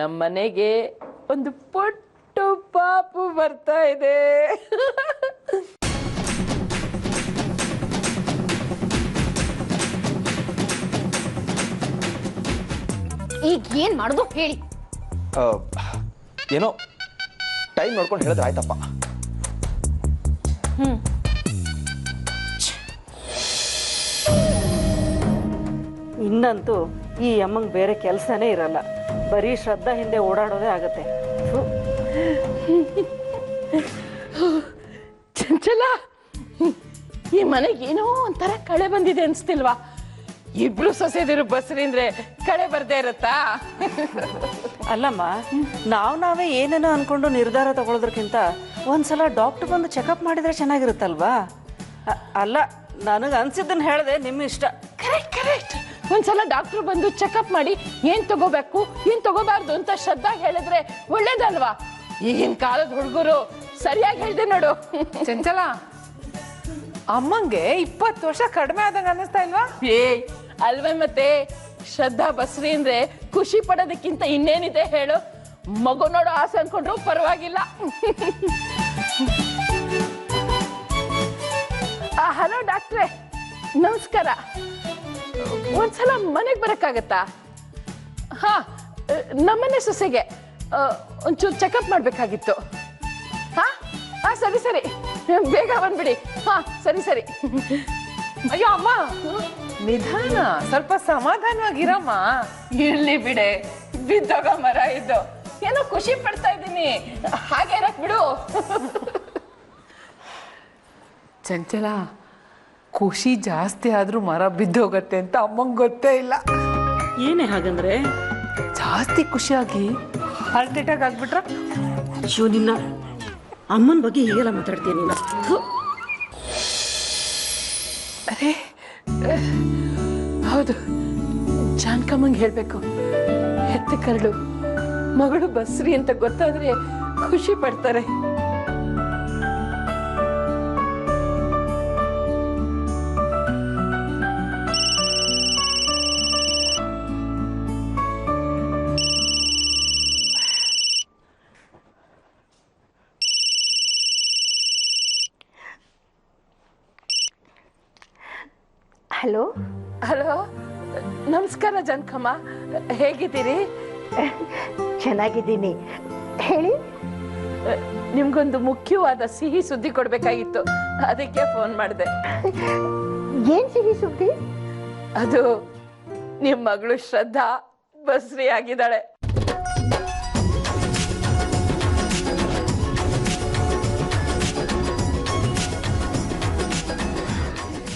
ನಮ್ಮನೆಗೆ ಒಂದು ಪುಟ್ಟ ಪಾಪು ಬರ್ತಾ ಇದೆ. ಈಗ ಏನ್ ಮಾಡೋದು ಹೇಳಿ. ಏನೋ ಟೈಮ್ ನೋಡ್ಕೊಂಡು ಹೇಳಿದ್ರೆ ಆಯ್ತಪ್ಪ. ಇನ್ನಂತೂ ಈ ಅಮ್ಮಂಗೆ ಬೇರೆ ಕೆಲಸನೇ ಇರಲ್ಲ, ಬರೀ ಶ್ರದ್ಧಾ ಹಿಂದೆ ಓಡಾಡೋದೇ ಆಗತ್ತೆ. ಚಂಚಲ, ಈ ಮನೆಗೆ ಏನೋ ಒಂಥರ ಕಳೆ ಬಂದಿದೆ ಅನ್ಸ್ತಿಲ್ವಾ? ಇಬ್ರು ಸೊಸೆದಿರು ಬಸ್ರಿ ಅಂದ್ರೆ ಕಳೆ ಬರ್ದೇ ಇರತ್ತಾ? ಅಲ್ಲಮ್ಮ, ನಾವೇ ಏನೇನೋ ಅನ್ಕೊಂಡು ನಿರ್ಧಾರ ತಗೊಳ್ಳೋದಕ್ಕಿಂತ ಒಂದ್ಸಲ ಡಾಕ್ಟರ್ ಬಂದು ಚೆಕಪ್ ಮಾಡಿದ್ರೆ ಚೆನ್ನಾಗಿರುತ್ತಲ್ವಾ? ಅಲ್ಲ, ನನಗೆ ಅನ್ಸಿದ್ದನ್ನು ಹೇಳಿದೆ, ನಿಮ್ಮ ಇಷ್ಟ. Correct correct. ಒಂದ್ಸಲ ಡಾಕ್ಟರ್ ಬಂದು ಚೆಕಪ್ ಮಾಡಿ ಏನ್ ತಗೋಬೇಕು ಏನ್ ತಗೋಬಾರ್ದು ಅಂತ ಶ್ರದ್ಧಾ ಹೇಳಿದ್ರೆ ಒಳ್ಳೇದಲ್ವಾ? ಈಗಿನ ಕಾಲದ ಹುಡುಗರು ಸರಿಯಾಗಿ ಹೇಳ್ದೆ ನೋಡು. ಚಂಚಲ, ಅಮ್ಮಂಗೆ 20 ವರ್ಷ ಕಡಿಮೆ ಆದಂಗ ಅನ್ನಿಸ್ತಾ ಇಲ್ವಾ? ಅಲ್ವೇ ಮತ್ತೆ. ಶ್ರದ್ಧಾ ಬಸ್ರಿ ಅಂದ್ರೆ ಖುಷಿ ಪಡೋದಕ್ಕಿಂತ ಇನ್ನೇನಿದೆ ಹೇಳು? ಮಗು ನೋಡೋ ಆಸೆ ಅನ್ಕೊಂಡ್ರು ಪರವಾಗಿಲ್ಲ. ಹಲೋ ಡಾಕ್ಟ್ರೆ, ನಮಸ್ಕಾರ. ಒಂದ್ಸಲ ಮನೆಗೆ ಬರಕ್ಕಾಗತ್ತಾ? ಹಾ, ನಮ್ಮನೆ ಸೊಸೆಗೆ ಒಂಚೂರು ಚೆಕಪ್ ಮಾಡ್ಬೇಕಾಗಿತ್ತು. ಹಾ ಹಾ, ಸರಿ ಸರಿ, ಬೇಗ ಬಂದ್ಬಿಡಿ. ಹಾ ಸರಿ ಸರಿ. ಅಯ್ಯೋ ಅಮ್ಮ, ನಿಧಾನ, ಸ್ವಲ್ಪ ಸಮಾಧಾನವಾಗಿರಮ್ಮ. ಇರ್ಲಿ ಬಿಡೆ, ಬಿದ್ದೋಗ ಮರ ಇದ್ದು ಏನೋ ಖುಷಿ ಪಡ್ತಾ ಇದ್ದೀನಿ, ಹಾಗೆ ಇರಕ್ ಬಿಡು. ಚಂಚಲ, ಖುಷಿ ಜಾಸ್ತಿ ಆದ್ರೂ ಮರ ಬಿದ್ದೋಗತ್ತೆ ಅಂತ ಅಮ್ಮಂಗೆ ಗೊತ್ತೇ ಇಲ್ಲ. ಏನೇ ಹಾಗಂದ್ರೆ? ಜಾಸ್ತಿ ಖುಷಿಯಾಗಿ ಹಾರ್ಟ್ ಅಟ್ಯಾಕ್ ಆಗ್ಬಿಟ್ರ? ಶಿವ, ನಿನ್ನ ಅಮ್ಮನ ಬಗ್ಗೆ ಹೀಗೆಲ್ಲ ಮಾತಾಡ್ತೀಯ ನೀನು? ಅರೆ ಹೌದು, ಜಾನ್ಕಮ್ಮಂಗೆ ಹೇಳ್ಬೇಕು. ಹೆತ್ತ ಕರಡು ಮಗಳು ಬಸ್ರಿ ಅಂತ ಗೊತ್ತಾದ್ರೆ ಖುಷಿ ಪಡ್ತಾರೆ. ಹಲೋ ಹಲೋ, ನಮಸ್ಕಾರ ಜಾನ್ಕಮ್ಮ, ಹೇಗಿದ್ದೀರಿ? ಚೆನ್ನಾಗಿದ್ದೀನಿ, ಹೇಳಿ. ನಿಮ್ಗೊಂದು ಮುಖ್ಯವಾದ ಸಿಹಿ ಸುದ್ದಿ ಕೊಡ್ಬೇಕಾಗಿತ್ತು, ಅದಕ್ಕೆ ಫೋನ್ ಮಾಡಿದೆ. ಏನ್ ಸಿಹಿ ಸುದ್ದಿ? ಅದು ನಿಮ್ ಮಗಳು ಶ್ರದ್ಧಾ ಬಸ್ರಿ ಆಗಿದ್ದಾಳೆ.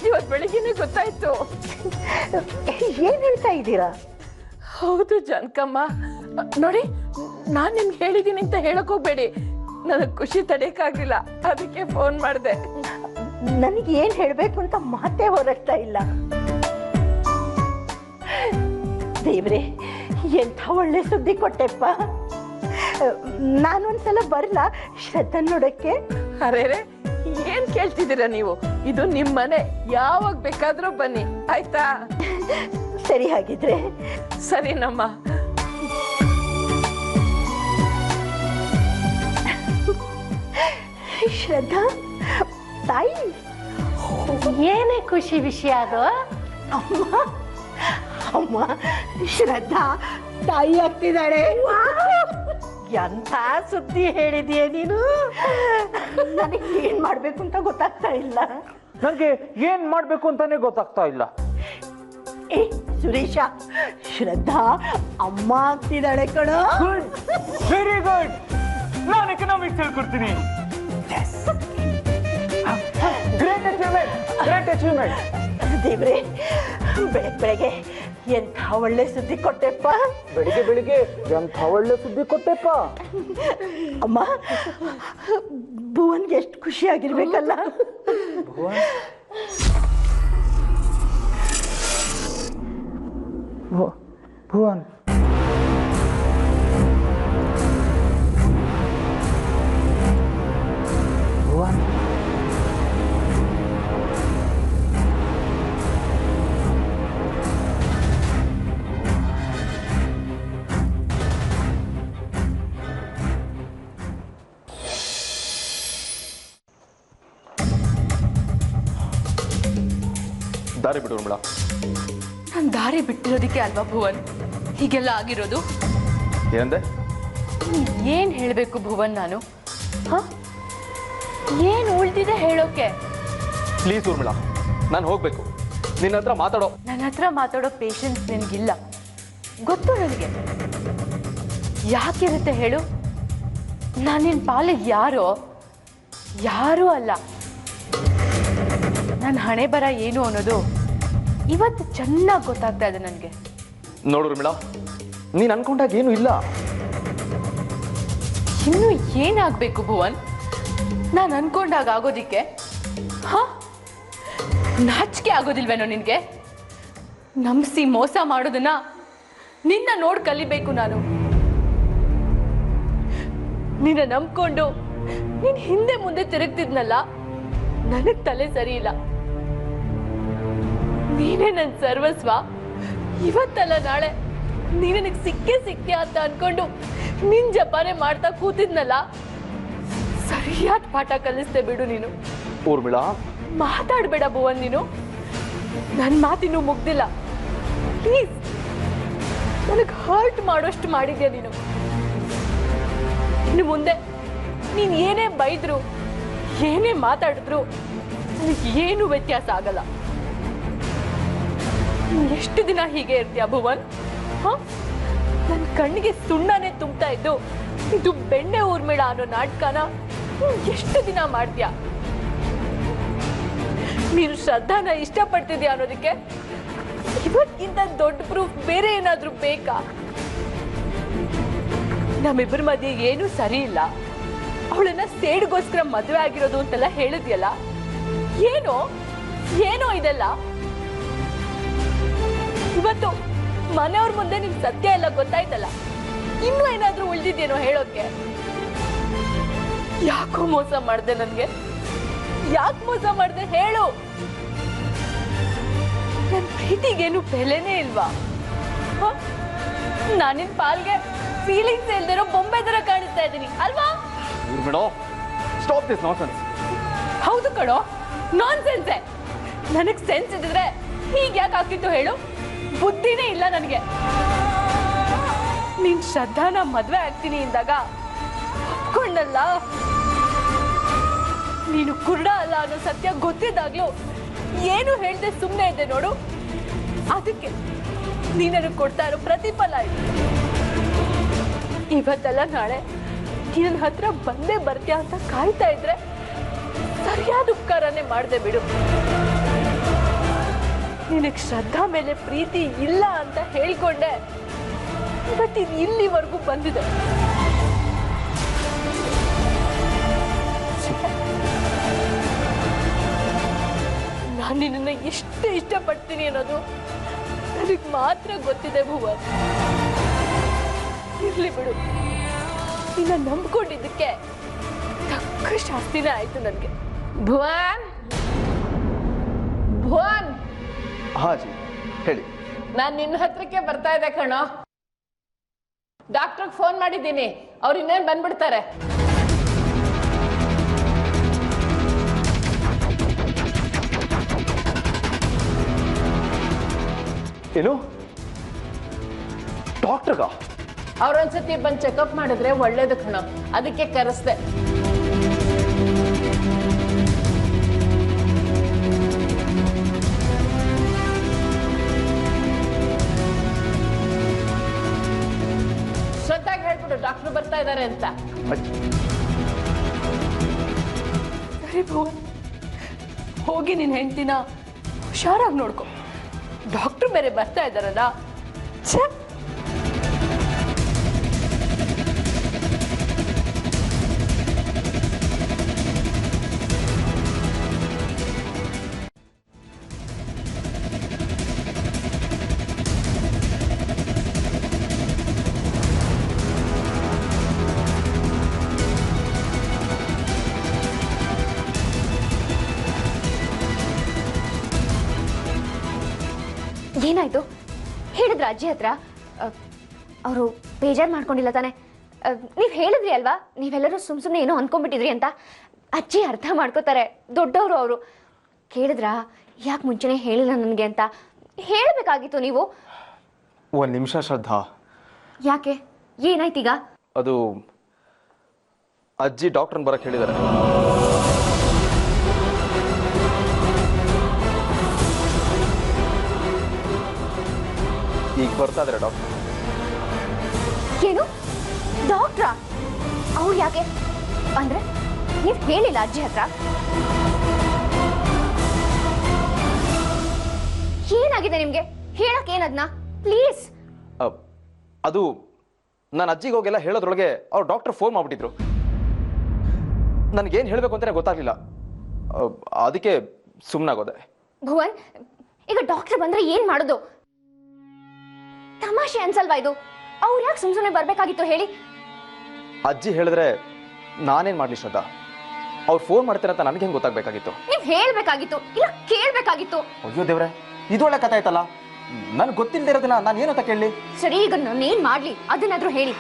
ಇವತ್ತು ಬೆಳಿಗ್ಗೆನೆ ಗೊತ್ತಾಯ್ತು. ಏನ್ ಹೇಳ್ತಾ ಇದ್ದೀರಾ? ಹೌದು ಜಾನ್ಕಮ್ಮ, ನೋಡಿ, ನಾನ್ ನಿಮ್ಗೆ ಹೇಳಿದೀನಿ ಅಂತ ಹೇಳಕ್ ಹೋಗ್ಬೇಡಿ, ನನಗ್ ಖುಷಿ ತಡೆಯಕ್ಕಾಗ್ಲಿಲ್ಲ, ಅದಕ್ಕೆ ಫೋನ್ ಮಾಡಿದೆ. ನನಗೆ ಏನ್ ಹೇಳ್ಬೇಕು ಅಂತ ಮಾತೇ ಹೊರಡ್ತಾ ಇಲ್ಲ. ದೇವ್ರೆ, ಎಂಥ ಒಳ್ಳೆ ಸುದ್ದಿ ಕೊಟ್ಟೆಪ್ಪ. ನಾನೊಂದ್ಸಲ ಬರ್ಲಾ ಶ್ರದ್ಧಾ ನೋಡಕ್ಕೆ? ಅರೇರೆ, ಏನ್ ಕೇಳ್ತಿದ್ದೀರಾ ನೀವು? ಇದು ನಿಮ್ ಮನೆ, ಯಾವಾಗ ಬೇಕಾದ್ರೂ ಬನ್ನಿ, ಆಯ್ತಾ? ಸರಿ, ಹಾಗಿದ್ರೆ ಸರಿನಮ್ಮ. ಶ್ರದ್ಧಾ ತಾಯಿ, ಏನೇ ಖುಷಿ ವಿಷಯ ಅದು? ಅಮ್ಮ ಅಮ್ಮ, ಶ್ರದ್ಧಾ ತಾಯಿ ಆಗ್ತಿದ್ದಾಳೆ. ಎಂಥ ಸುದ್ದಿ ಹೇಳಿದೀಯ ನೀನು? ನನಗೆ ಏನ್ ಮಾಡ್ಬೇಕು ಅಂತ ಗೊತ್ತಾಗ್ತಾ ಇಲ್ಲ. ನನಗೆ ಏನ್ ಮಾಡ್ಬೇಕು ಅಂತಾನೆ ಗೊತ್ತಾಗ್ತಾ ಇಲ್ಲ. ಏ ಸುರೇಶ, ಶ್ರದ್ಧಾ ಅಮ್ಮ ಆಗ್ತಿದ್ದಾಳೆ ಕಣೋ. ವೆರಿ ಗುಡ್, ನಾನು ಎಕನಾಮಿಕ್ಸ್ ಹೇಳ್ಕೊಡ್ತೀನಿ. Great achievement, great achievement. ದೇವ್ರೆ, ಬೆಳಗ್ಗೆ ಎಂಥ ಒಳ್ಳೆ ಸುದ್ದಿ ಕೊಟ್ಟೆಪ್ಪ. ಬೆಳಿಗ್ಗೆ ಎಂಥ ಒಳ್ಳೆ ಸುದ್ದಿ ಕೊಟ್ಟೆಪ್ಪ. ಅಮ್ಮ, ಭುವನ್ಗೆ ಎಷ್ಟು ಖುಷಿ ಆಗಿರ್ಬೇಕಲ್ಲ. ಭುವನ್ ಭುವನ್ ದಾರಿ ಬಿಡು ಊರ್ಮಿಳಾ. ನಾನು ದಾರಿ ಬಿಟ್ಟಿರೋದಕ್ಕೆ ಅಲ್ವಾ ಭುವನ್ ಹೀಗೆಲ್ಲ ಆಗಿರೋದು? ಏನಂದೆ? ಏನ್ ಹೇಳ್ಬೇಕು ಭುವನ್ ನಾನು? ಹ ಏನ್ ಉಳ್ದಿದೆ ಹೇಳೋಕೆ? ಪ್ಲೀಸ್ ಊರ್ಮಿಳಾ, ನಾನು ಹೋಗ್ಬೇಕು. ನಿನ್ನ ಹತ್ರ ಮಾತಾಡೋ. ನನ್ನ ಹತ್ರ ಮಾತಾಡೋ ಪೇಷನ್ಸ್ ನಿನಗಿಲ್ಲ, ಗೊತ್ತು ನನಗೆ. ಯಾಕಿರುತ್ತೆ ಹೇಳು? ನಾನು ನಿನ್ನ ಪಾಲಿಗೆ ಯಾರೂ ಅಲ್ಲ. ನನ್ನ ಹಣೆ ಬರ ಏನು ಅನ್ನೋದು ಇವತ್ತು ಚೆನ್ನಾಗಿ ಗೊತ್ತಾಗ್ತಾ ಇದೆ ನನಗೆ. ನೋಡು ಊರ್ಮಿಳಾ, ನೀನು ಅನ್ಕೊಂಡಾಗ ಏನೂ ಇಲ್ಲ. ಇನ್ನು ಏನಾಗಬೇಕು ಭುವನ್ ನಾನು ಅನ್ಕೊಂಡಾಗ ಆಗೋದಿಕ್ಕೆ? ಹಾ, ನಾಚಿಕೆ ಆಗೋದಿಲ್ವೇನೋ ನಿನಗೆ? ನಂಬಿಸಿ ಮೋಸ ಮಾಡೋದನ್ನ ನಿನ್ನ ನೋಡಿ ಕಲಿಬೇಕು ನಾನು. ನಿನ್ನ ನಂಬ್ಕೊಂಡು ನೀನ್ ಹಿಂದೆ ಮುಂದೆ ತಿರುಗ್ತಿದ್ನಲ್ಲ, ನನಗ್ ತಲೆ ಸರಿ ಇಲ್ಲ. ನೀನೇ ನನ್ನ ಸರ್ವಸ್ವ. ಇವತ್ತಲ್ಲ ನಾಳೆ ನೀನು ನನಗೆ ಸಿಕ್ಕೇ ಅಂತ ಅನ್ಕೊಂಡು ನಿನ್ ಜಪಾನೆ ಮಾಡ್ತಾ ಕೂತಿದ್ನಲ್ಲ, ಸರಿಯಾದ ಪಾಠ ಕಲಿಸ್ದೆ ಬಿಡು ನೀನು. ಊರ್ಮಿಳಾ, ಮಾತಾಡ್ಬೇಡ ಭುವನ್ ನೀನು. ನನ್ನ ಮಾತಿನ್ನೂ ಮುಗ್ದಿಲ್ಲ. ಪ್ಲೀಸ್, ನನಗೆ ಹರ್ಟ್ ಮಾಡೋಷ್ಟು ಮಾಡಿದ್ಯಾ ನೀನು. ಇನ್ನು ಮುಂದೆ ನೀನು ಏನೇ ಬೈದ್ರು ಏನೇ ಮಾತಾಡಿದ್ರು ನನಗೆ ಏನು ವ್ಯತ್ಯಾಸ ಆಗಲ್ಲ. ಎಷ್ಟು ದಿನ ಹೀಗೆ ಇರ್ತೀಯ ಭುವನ್? ಹ, ನನ್ನ ಕಣ್ಣಿಗೆ ಸುಣ್ಣನೇ ತುಂಬ್ತಾ ಇದ್ದು ಇದು ಬೆಣ್ಣೆ ಊರ್ಮಿಳಾ ಅನ್ನೋ ನಾಟಕನ ಎಷ್ಟು ದಿನ ಮಾಡ್ತೀಯ? ನೀನು ಶ್ರದ್ಧಾನ ಇಷ್ಟಪಡ್ತಿದ್ಯಾ ಅನ್ನೋದಕ್ಕೆ ಇವತ್ತಿಗಿಂತ ದೊಡ್ಡ ಪ್ರೂಫ್ ಬೇರೆ ಏನಾದ್ರೂ ಬೇಕಾ? ನಮ್ಮಿಬ್ಬರ ಮಧ್ಯೆ ಏನೂ ಸರಿ ಇಲ್ಲ, ಅವಳನ್ನ ಸೇಡ್ಗೋಸ್ಕರ ಮದುವೆ ಆಗಿರೋದು ಅಂತೆಲ್ಲ ಹೇಳಿದ್ಯಲ್ಲ, ಏನೋ ಇದೆಲ್ಲ. ಇವತ್ತು ಮನೆಯವ್ರ ಮುಂದೆ ನಿಮ್ ಸತ್ಯ ಎಲ್ಲ ಗೊತ್ತಾಯ್ತಲ್ಲ, ಇನ್ನೂ ಏನಾದ್ರೂ ಉಳ್ದಿದ್ಯೇನೋ ಹೇಳೋಕೆ? ಯಾಕೋ ಮೋಸ ಮಾಡ್ದೆ ನನ್ಗೆ? ಯಾಕೆ ಮೋಸ ಮಾಡ್ದೆ ಹೇಳು? ನನ್ ಪ್ರೀತಿಗೇನು ಬೆಲೆನೇ ಇಲ್ವಾ? ನಾನಿನ್ ಪಾಲ್ಗೆ ಫೀಲಿಂಗ್ಸ್ ಇಲ್ದಿರೋ ಬೊಂಬೆ ತರ ಕಾಣಿಸ್ತಾ ಇದ್ದೀನಿ ಅಲ್ವಾ? Urmila, stop this nonsense. ಹೌದು ಕಣೋ, ನಾನ್ಸೆನ್ಸೆ. ನನಗ್ ಸೆನ್ಸ್ ಇದ್ದಿದ್ರೆ ಹೀಗೆ ಯಾಕೆ ಆಗ್ತಿತ್ತು ಹೇಳು? ಬುದ್ಧಿನೇ ಇಲ್ಲ ನನಗೆ. ನೀನ್ ಶ್ರದ್ಧಾನ ಮದ್ವೆ ಆಗ್ತೀನಿ ಇಂದಾಗ ಒಪ್ಕೊಂಡಲ್ಲ, ನೀನು ಕುರುಡ ಅಲ್ಲ ಅನ್ನೋ ಸತ್ಯ ಗೊತ್ತಿದ್ದಾಗ್ಲೂ ಏನು ಹೇಳ್ದೆ ಸುಮ್ಮನೆ ಇದ್ದೆ ನೋಡು. ಅದಕ್ಕೆ ನೀನು ನನಗೆ ಕೊಡ್ತಾ ಇರೋ ಪ್ರತಿಫಲ ಇದು. ಇವತ್ತೆಲ್ಲ ನಾಳೆ ನನ್ನ ಹತ್ರ ಬಂದೇ ಬರ್ತೀಯ ಅಂತ ಕಾಯ್ತಾ ಇದ್ರೆ ಸರಿಯಾದ ಉಪಕಾರನೇ ಮಾಡದೆ ಬಿಡು. ನಿನಗೆ ಶ್ರದ್ಧಾ ಮೇಲೆ ಪ್ರೀತಿ ಇಲ್ಲ ಅಂತ ಹೇಳ್ಕೊಂಡೆ, ಇವತ್ತಿದು ಇಲ್ಲಿವರೆಗೂ ಬಂದಿದೆ. ನಾನು ನಿನ್ನನ್ನು ಎಷ್ಟು ಇಷ್ಟಪಡ್ತೀನಿ ಅನ್ನೋದು ನನಗೆ ಮಾತ್ರ ಗೊತ್ತಿದೆ ಭುವನ್. ಇರ್ಲಿ ಬಿಡು, ನಿನ್ನ ನಂಬ್ಕೊಂಡಿದ್ದಕ್ಕೆ ತಕ್ಕ ಶಾಸ್ತಿನೇ ಆಯ್ತು ನನಗೆ. ಭುವನ್, ಭುವನ್, ಹಾ ಜಿ ಹೇಳಿ. ನಾನು ನಿನ್ನ ಹತ್ರಕ್ಕೆ ಬರ್ತಾ ಇದ್ದೆ ಕಣೋ. ಡಾಕ್ಟ್ರಿಗೆ ಫೋನ್ ಮಾಡಿದ್ದೀನಿ, ಅವ್ರು ಇನ್ನೇನು ಬಂದ್ಬಿಡ್ತಾರೆ. ಏನು? ಡಾಕ್ಟರ್ಗ? ಅವ್ರೊಂದ್ಸತಿ ಬಂದು ಚೆಕಪ್ ಮಾಡಿದ್ರೆ ಒಳ್ಳೇದು ಕಣೋ, ಅದಕ್ಕೆ ಕರೆಸ್ದೆ. ಶ್ರದ್ಧಾಗಿ ಹೇಳ್ಬಿಡು ಡಾಕ್ಟರ್ ಬರ್ತಾ ಇದ್ದಾರೆ ಅಂತ. ಸರಿ ಭುವನ್, ಹೋಗಿ ನಿನ್ನ ಹೆಂಡ್ತಿನ ಹುಷಾರಾಗಿ ನೋಡ್ಕೊ. ಡಾಕ್ಟರ್ ಬೇರೆ ಬರ್ತಾ ಇದ್ದಾರಲ್ಲ. ಛೇ, ಏನಾಯ್ತು ಹೇಳಿದ್ರ ಅಜ್ಜಿ ಹತ್ರ? ಅವರು ಬೇಜಾರು ಮಾಡ್ಕೊಂಡಿಲ್ಲ ತಾನೆ? ನೀವು ಹೇಳಿದ್ರಿ ಅಲ್ವಾ, ನೀವೆಲ್ಲರೂ ಸುಮ್ಮನೆ ಏನೋ ಅಂದ್ಕೊಂಡ್ಬಿಟ್ಟಿದ್ರಿ ಅಂತ. ಅಜ್ಜಿ ಅರ್ಥ ಮಾಡ್ಕೋತಾರೆ, ದೊಡ್ಡವರು ಅವರು. ಕೇಳಿದ್ರಾ ಯಾಕೆ ಮುಂಚೆನೇ ಹೇಳಿಲ್ಲ ನನಗೆ ಅಂತ ಹೇಳಬೇಕಾಗಿತ್ತು ನೀವು. ಒಂದು ನಿಮಿಷ ಶ್ರದ್ಧಾ. ಯಾಕೆ, ಏನಾಯ್ತೀಗ? ಅದು ಅಜ್ಜಿ ಡಾಕ್ಟರ್ನ ಬರಕ್ಕೆ ಹೇಳಿದ್ದಾರೆ. ಈಗ ಬರ್ತಾ ಇದ್ದಾರೆ ಡಾಕ್ಟರ್. ಏನು ಡಾಕ್ಟ್ರಾ? ಅವ್ರು ಯಾಕೆ ಅಂದ್ರೆ ನೀವು ಹೇಳಿಲ್ಲ ಅಜ್ಜಿ ಹತ್ರ? ಏನಾಗಿದೆ ನಿಮ್ಗೆ? ಹೇಳಕ್ ಏನದ್ನ ಪ್ಲೀಸ್. ಅದು ನಾನು ಅಜ್ಜಿಗೆ ಹೋಗೆಲ್ಲ ಹೇಳೋದ್ರೊಳಗೆ ಅವ್ರು ಡಾಕ್ಟರ್ ಫೋನ್ ಮಾಡ್ಬಿಟ್ಟಿದ್ರು. ನನಗೇನು ಹೇಳಬೇಕು ಅಂತಾನೆ ಗೊತ್ತಾಗ್ಲಿಲ್ಲ, ಅದಕ್ಕೆ ಸುಮ್ಮನಾಗೋದೆ. ಭುವನ್, ಈಗ ಡಾಕ್ಟರ್ ಬಂದ್ರೆ ಏನ್ ಮಾಡೋದು? ತಮಾಷೆ ಅನ್ಸಲ್ವಾ ಇದು? ಅವ್ರು ಯಾಕೆ ಸುಮ್ಸುಮ್ನೆ ಬರ್ಬೇಕಾಗಿತ್ತು ಹೇಳಿ? ಅಜ್ಜಿ ಹೇಳಿದ್ರೆ ನಾನೇನ್ ಮಾಡ್ಲಿ ಶ್ರದ್ಧಾ? ಅವ್ರು ಫೋನ್ ಮಾಡ್ತಾರೆ ಅಂತ ನನಗೆ ಹೆಂಗೆ ಗೊತ್ತಾಗಬೇಕಾಗಿತ್ತು? ನೀವ್ ಹೇಳ್ಬೇಕಾಗಿತ್ತು, ಇಲ್ಲ ಕೇಳ್ಬೇಕಾಗಿತ್ತು. ಅಯ್ಯೋ ದೇವ್ರೆ, ಇದೊಳ್ಳೆ ಕಥೆ ಆಯ್ತಲ್ಲ. ನನ್ಗೆ ಗೊತ್ತಿಲ್ಲದೆ ಇರೋದನ್ನ ನಾನು ಏನಂತ ಕೇಳಲಿ? ಸರಿ, ಈಗ ನಾನು ಏನ್ ಮಾಡ್ಲಿ ಅದನ್ನಾದ್ರೂ ಹೇಳಿ.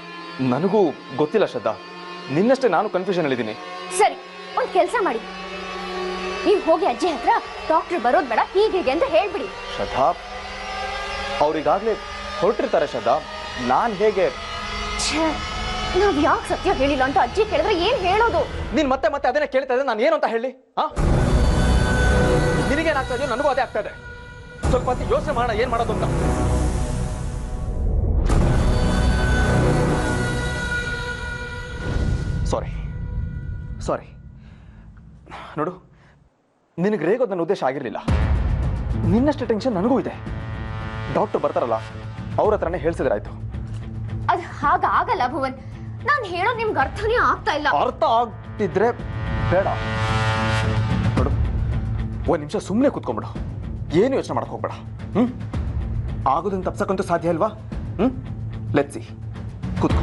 ನನಗೂ ಗೊತ್ತಿಲ್ಲ ಶ್ರದ್ಧಾ, ನಿನ್ನಷ್ಟೇ ನಾನು ಕನ್ಫ್ಯೂಷನ್ ಹೇಳಿದ್ದೀನಿ. ಸರಿ, ಒಂದ್ ಕೆಲ್ಸ ಮಾಡಿ, ನೀವ್ ಹೋಗಿ ಅಜ್ಜಿ ಹತ್ರ ಡಾಕ್ಟರ್ ಬರೋದ್ ಬೇಡ ಹೀಗೆ ಅಂತ ಹೇಳ್ಬಿಡಿ. ಶ್ರದ್ಧಾ, ಅವ್ರಿಗಾಗ್ಲೇ ಹೊರಟಿರ್ತಾರೆ ಶ್ರದ್ಧಾ, ನಾನ್ ಹೇಗೆ? ನಾವ್ ಯಾಕೆ ಸತ್ಯ ಹೇಳಿಲ್ಲ ಅಂತ ಅಜ್ಜಿ ಕೇಳಿದ್ರೆ ಏನ್ ಹೇಳೋದು? ನೀನ್ ಮತ್ತೆ ಮತ್ತೆ ಅದನ್ನೇ ಕೇಳ್ತಾ ಇದ್ದೆ, ನಾನು ಏನು ಅಂತ ಹೇಳಿ? ನಿನಗೇನಾಗ್ತಾ ಇದೆಯೋ ನನಗೂ ಅದೇ ಆಗ್ತಾ ಇದೆ. ಸ್ವಲ್ಪ ಹೊತ್ತು ಯೋಚನೆ ಮಾಡೋಣ ಏನ್ ಮಾಡೋದು ಅಂತ. ಸಾರಿ ನೋಡು, ನಿನಗೆ ರೇಗೋದು ನನ್ನ ಉದ್ದೇಶ ಆಗಿರಲಿಲ್ಲ. ನಿನ್ನಷ್ಟು ಟೆನ್ಷನ್ ನನಗೂ ಇದೆ. ಡಾಕ್ಟರ್ ಬರ್ತಾರಲ್ಲ, ಅವ್ರ ಹತ್ರನೇ ಹೇಳ್ಸಿದ್ರಾಯ್ತು. ಅದ್ ಹಾಗಾಗಲ್ಲ ಭುವನ್, ನಾನ್ ಹೇಳೋದು ನಿಮ್ಗೆ ಅರ್ಥನೇ ಆಗ್ತಾ ಇಲ್ಲ. ಅರ್ಥ ಆಗ್ತಿದ್ರೆ ಬೇಡ. ನೋಡು, ಒಂದ್ ನಿಮಿಷ ಸುಮ್ಮನೆ ಕೂತ್ಕೊಂಡ್ಬಿಡು, ಏನು ಯೋಚನೆ ಮಾಡಕ್ ಹೋಗ್ಬೇಡ. ಆಗೋದನ್ನ ತಪ್ಸಕ್ಕಂತೂ ಸಾಧ್ಯ ಅಲ್ವಾ? ಲೆಟ್ಸ್ ಸಿ, ಕೂತ್ಕೊ.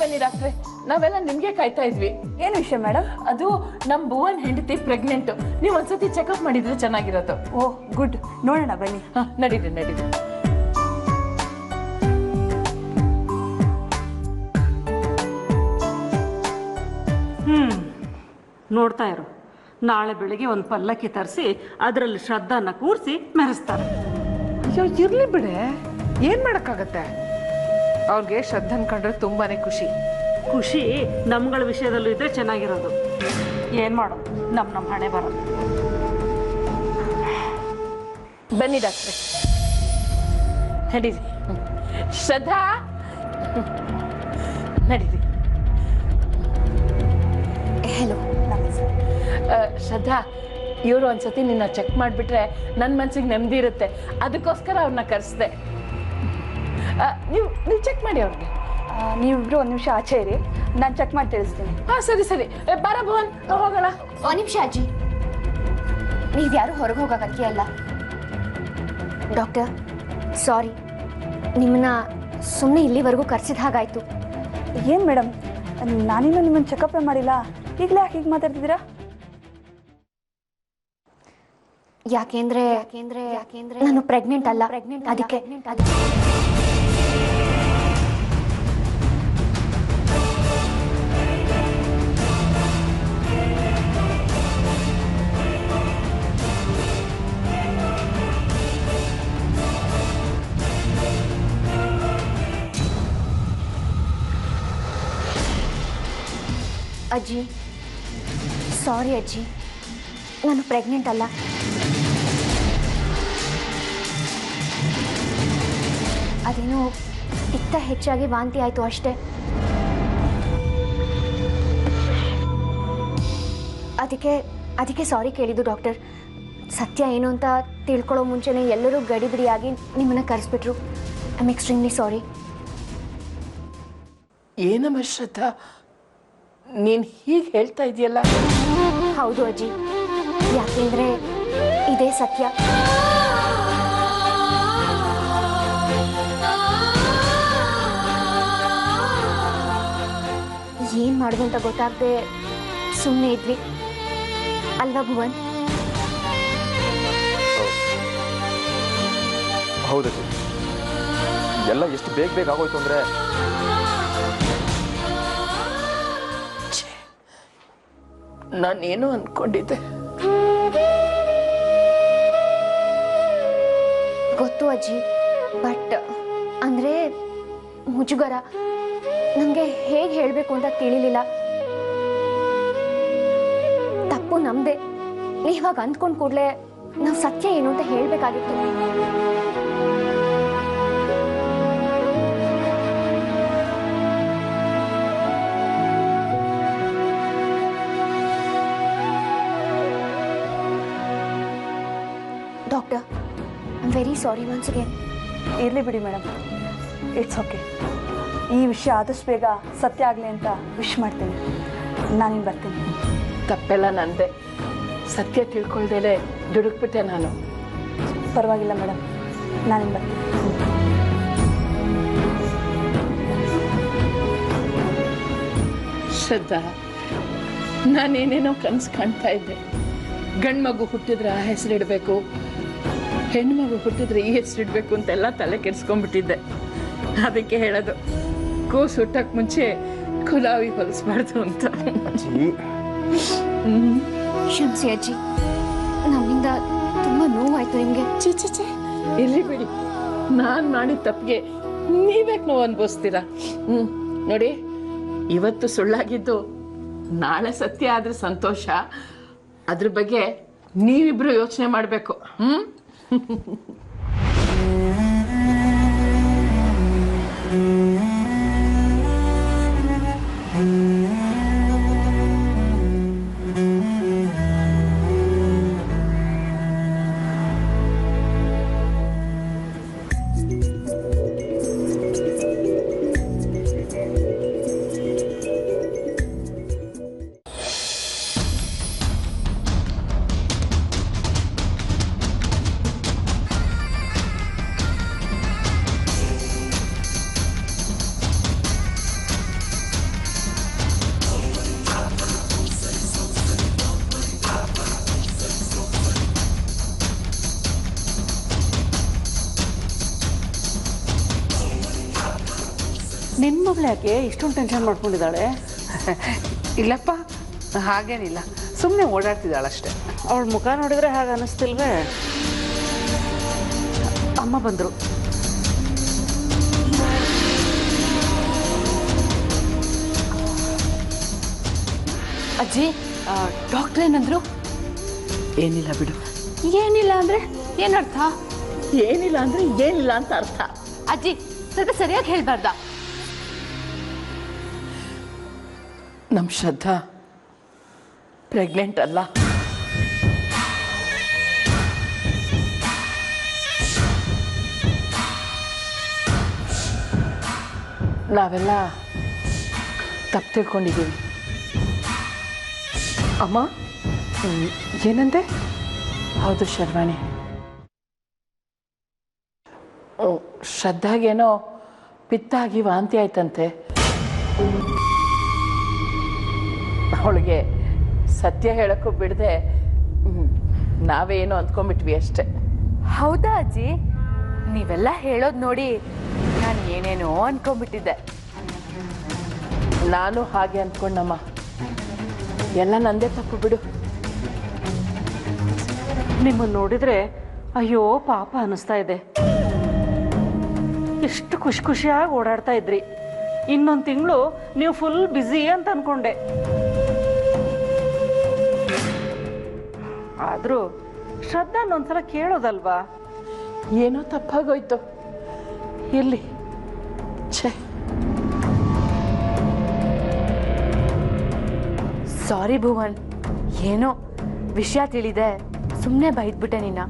ಬನ್ನಿ ಡಾಕ್ಟ್ರೆ, ನಾವೆಲ್ಲ ನಿಮ್ಗೆ ಕಾಯ್ತಾ ಇದ್ವಿ. ಏನು ವಿಷಯ ಮೇಡಮ್? ಅದು ನಮ್ ಭುವನ್ ಹೆಂಡತಿ ಪ್ರೆಗ್ನೆಂಟ್. ನೀವು ಒಂದ್ಸತಿ ಚೆಕಪ್ ಮಾಡಿದ್ರೆ ಚೆನ್ನಾಗಿರತ್ತೆ. ಓ ಗುಡ್, ನೋಡೋಣ ಬನ್ನಿ. ನಡೀರಿ. ನೋಡ್ತಾ ಇರು, ನಾಳೆ ಬೆಳಿಗ್ಗೆ ಒಂದು ಪಲ್ಲಕ್ಕಿ ತರಿಸಿ ಅದರಲ್ಲಿ ಶ್ರದ್ಧಾನ ಕೂರಿಸಿ ಮೆರೆಸ್ತಾರೆ. ಅಯ್ಯೋ ಇರ್ಲಿ ಬಿಡೆ, ಏನ್ ಮಾಡಕ್ಕಾಗತ್ತೆ? ಅವ್ರಿಗೆ ಶ್ರದ್ಧನ್ ಕಂಡ್ರೆ ತುಂಬಾನೇ ಖುಷಿ ನಮ್ಗಳ ವಿಷಯದಲ್ಲೂ ಇದ್ರೆ ಚೆನ್ನಾಗಿರೋದು. ಏನ್ ಮಾಡೋದು, ನಮ್ಮ ಹಣೆ ಬರೋದು. ಬನ್ನಿ ಡಾಕ್ಟ್ರೆ, ನಡೀರಿ. ಶ್ರದ್ಧಾ, ನಡೀರಿ. ಹೆಲೋ. ಶ್ರದ್ಧಾ, ಇವರು ಒಂದ್ಸತಿ ನಿನ್ನ ಚೆಕ್ ಮಾಡಿಬಿಟ್ರೆ ನನ್ನ ಮನ್ಸಿಗೆ ನೆಮ್ಮದಿ ಇರುತ್ತೆ. ಅದಕ್ಕೋಸ್ಕರ ಅವ್ರನ್ನ ಕರೆಸಿದೆ. ನೀವು ಚೆಕ್ ಮಾಡಿ ಅವ್ರಿಗೆ. ನೀವಿಬ್ರು ಒಂದು ನಿಮಿಷ ಆಚೆ ಇರಿ, ನಾನು ಚೆಕ್ ಮಾಡಿ ತಿಳಿಸ್ತೀನಿ. ಸರಿ. ಬಾರ ಭುವನ್, ಹೋಗೋಣ. ಒಂದು ನಿಮಿಷ ಅಜ್ಜಿ, ನೀವ್ಯಾರು ಹೊರಗೆ ಹೋಗಕ್ಕೆ ಅಲ್ಲ. ಡಾಕ್ಟರ್ ಸಾರಿ, ನಿಮ್ಮನ್ನ ಸುಮ್ಮನೆ ಇಲ್ಲಿವರೆಗೂ ಕರೆಸಿದ ಹಾಗಾಯ್ತು. ಏನು ಮೇಡಮ್, ನಾನಿನ್ನೂ ನಿಮ್ಮನ್ನು ಚೆಕಪ್ಪೇ ಮಾಡಿಲ್ಲ, ಈಗಲೇ ಯಾಕೆ ಹೀಗೆ ಮಾತಾಡ್ತಿದ್ದೀರಾ? ಯಾಕೆಂದ್ರೆ ನಾನು ಪ್ರೆಗ್ನೆಂಟ್ ಅಲ್ಲ, ಅದಕ್ಕೆ. ಅಜ್ಜಿ ಸಾರಿ ಅಜ್ಜಿ, ನಾನು ಪ್ರೆಗ್ನೆಂಟ್ ಅಲ್ಲ. ಅದೇನೋ ಪಿತ್ತ ಹೆಚ್ಚಾಗಿ ವಾಂತಿ ಆಯಿತು ಅಷ್ಟೇ. ಅದಕ್ಕೆ ಸಾರಿ ಕೇಳಿದ್ದು ಡಾಕ್ಟರ್. ಸತ್ಯ ಏನು ಅಂತ ತಿಳ್ಕೊಳ್ಳೋ ಮುಂಚೆನೇ ಎಲ್ಲರೂ ಗಡಿಬಿಡಿಯಾಗಿ ನಿಮ್ಮನ್ನು ಕರೆಸ್ಬಿಟ್ರು. I am extremely sorry. ಏನಮ್ಮ ಶ್ರದ್ಧಾ, ನೀನು ಹೀಗೆ ಹೇಳ್ತಾ ಇದೆಯಲ್ಲ? ಹೌದು ಅಜ್ಜಿ, ಯಾಕೆಂದರೆ ಇದೇ ಸತ್ಯ. ಏನು ಮಾಡೋದು ಅಂತ ಗೊತ್ತಾಗದೆ ಸುಮ್ಮನೆ ಇದ್ವಿ ಅಲ್ವಾ ಭುವನ್? ಹೌದಜ್ಜಿ, ಎಲ್ಲ ಎಷ್ಟು ಬೇಗ ಆಗೋಯ್ತು ಅಂದ್ರೆ ನಾನೇನು ಅನ್ಕೊಂಡಿದ್ದೆ. ಗೊತ್ತು ಅಜ್ಜಿ, ಬಟ್ ಅಂದರೆ ಮುಜುಗರ, ನನಗೆ ಹೇಗೆ ಹೇಳಬೇಕು ಅಂತ ತಿಳಿಲಿಲ್ಲ. ತಪ್ಪು ನಮ್ಮದೇ. ನೀವಾಗ ಅಂದ್ಕೊಂಡು ಕೂಡಲೇ ನಾವು ಸತ್ಯ ಏನು ಅಂತ ಹೇಳಬೇಕಾಗಿತ್ತು. Doctor, I am very sorry once again. ಇರಲಿ ಬಿಡಿ ಮೇಡಮ್, ಇಟ್ಸ್ ಓಕೆ. ಈ ವಿಷಯ ಆದಷ್ಟು ಬೇಗ ಸತ್ಯ ಆಗಲಿ ಅಂತ ವಿಶ್ ಮಾಡ್ತೀನಿ. ನಾನಿನ್ನು ಬರ್ತೀನಿ. ತಪ್ಪೆಲ್ಲ ನಂದೆ. ಸತ್ಯ ತಿಳ್ಕೊಳ್ದೇಲೆ ದುಡುಕ್ಬಿಟ್ಟೆ ನಾನು. ಪರವಾಗಿಲ್ಲ ಮೇಡಮ್, ನಾನಿನ್ನು ಬರ್ತೀನಿ. ಶ್ರದ್ಧಾ, ನಾನೇನೇನೋ ಕನಸು ಕಾಣ್ತಾ ಇದ್ದೆ. ಗಂಡು ಮಗು ಹುಟ್ಟಿದ್ರೆ ಆ ಹೆಸರಿಡಬೇಕು, ಹೆಣ್ಣು ಮಗು ಹುಟ್ಟಿದ್ರೆ ಈ ಹೆಸರಿಡಬೇಕು ಅಂತೆಲ್ಲ ತಲೆ ಕೆಡಿಸ್ಕೊಂಡ್ಬಿಟ್ಟಿದ್ದೆ. ಅದಕ್ಕೆ ಹೇಳೋದು, ಕೂಸು ಹುಟ್ಟಕ್ಕೆ ಮುಂಚೆ ಕುಲಾವಿ ಹೊಲಿಸ್ಬಾರ್ದು ಅಂತ. ಕ್ಷಮಿಸಿ ಅಜ್ಜಿ, ನನ್ನಿಂದ ತುಂಬ ನೋವಾಯ್ತು ನಿಮಗೆ. ಚೀಚೆ ಇರ್ಲಿ ಬಿಡಿ, ನಾನು ಮಾಡಿದ ತಪ್ಪಿಗೆ ನೀವ್ಯಾಕೆ ನೋವು ಅನ್ಭವಿಸ್ತೀರಾ? ನೋಡಿ, ಇವತ್ತು ಸುಳ್ಳಾಗಿದ್ದು ನಾಳೆ ಸತ್ಯ ಆದ್ರೆ ಸಂತೋಷ. ಅದ್ರ ಬಗ್ಗೆ ನೀವಿಬ್ರು ಯೋಚನೆ ಮಾಡಬೇಕು. ನಿನ್ನ ಮಗಳು ಯಾಕೆ ಇಷ್ಟೊಂದು ಟೆನ್ಷನ್ ಮಾಡ್ಕೊಂಡಿದ್ದಾಳೆ? ಇಲ್ಲಪ್ಪ, ಹಾಗೇನಿಲ್ಲ, ಸುಮ್ಮನೆ ಓಡಾಡ್ತಿದ್ದಾಳಷ್ಟೆ. ಅವಳ ಮುಖ ನೋಡಿದ್ರೆ ಹಾಗೆ ಅನ್ನಿಸ್ತಿಲ್ವೇ? ಅಮ್ಮ ಬಂದರು. ಅಜ್ಜಿ, ಡಾಕ್ಟರ್ ಏನಂದ್ರು? ಏನಿಲ್ಲ ಬಿಡು. ಏನಿಲ್ಲ ಅಂದ್ರೆ ಏನರ್ಥ? ಏನಿಲ್ಲ ಅಂದ್ರೆ ಏನಿಲ್ಲ ಅಂತ ಅರ್ಥ. ಅಜ್ಜಿ, ಸ್ವಲ್ಪ ಸರಿಯಾಗಿ ಹೇಳ್ಬಾರ್ದ? ನಮ್ಮ ಶ್ರದ್ಧಾ ಪ್ರೆಗ್ನೆಂಟ್ ಅಲ್ಲ. ನಾವೆಲ್ಲ ತಪ್ಪು ತಿಳ್ಕೊಂಡಿದ್ದೀವಿ. ಅಮ್ಮ, ಏನಂದೆ? ಹೌದು ಶರ್ವಾಣಿ, ಶ್ರದ್ಧಾಗೇನೋ ಪಿತ್ತಾಗಿ ವಾಂತಿ ಆಯ್ತಂತೆ. ಅವಳಿಗೆ ಸತ್ಯ ಹೇಳಕ್ಕೂ ಬಿಡದೆ ನಾವೇನೋ ಅಂದ್ಕೊಂಡ್ಬಿಟ್ವಿ ಅಷ್ಟೆ. ಹೌದಾ ಅಜ್ಜಿ? ನೀವೆಲ್ಲ ಹೇಳೋದು ನೋಡಿ ನಾನು ಏನೇನೋ ಅನ್ಕೊಂಡ್ಬಿಟ್ಟಿದ್ದೆ. ನಾನು ಹಾಗೆ ಅಂದ್ಕೊಂಡಮ್ಮ. ಎಲ್ಲ ನಂದೇ ತಪ್ಪು ಬಿಡು. ನಿಮ್ಮನ್ನು ನೋಡಿದ್ರೆ ಅಯ್ಯೋ ಪಾಪ ಅನ್ನಿಸ್ತಾ ಇದೆ. ಎಷ್ಟು ಖುಷಿ ಖುಷಿಯಾಗಿ ಓಡಾಡ್ತಾ ಇದ್ರಿ. ಇನ್ನೊಂದು ತಿಂಗಳು ನೀವು ಫುಲ್ ಬ್ಯುಸಿ ಅಂತ ಅನ್ಕೊಂಡೆ. ಆದರೂ ಶ್ರದ್ಧಾನ ಒಂದ್ಸಲ ಕೇಳೋದಲ್ವಾ? ಏನೋ ತಪ್ಪಾಗೋಯ್ತು. ಇರ್ಲಿ, ಛೇ. ಸಾರಿ ಭುವನ್, ಏನೋ ವಿಷಯ ತಿಳಿದೆ ಸುಮ್ಮನೆ ಬೈದ್ಬಿಟ್ಟೆ ನಿನ್ನ.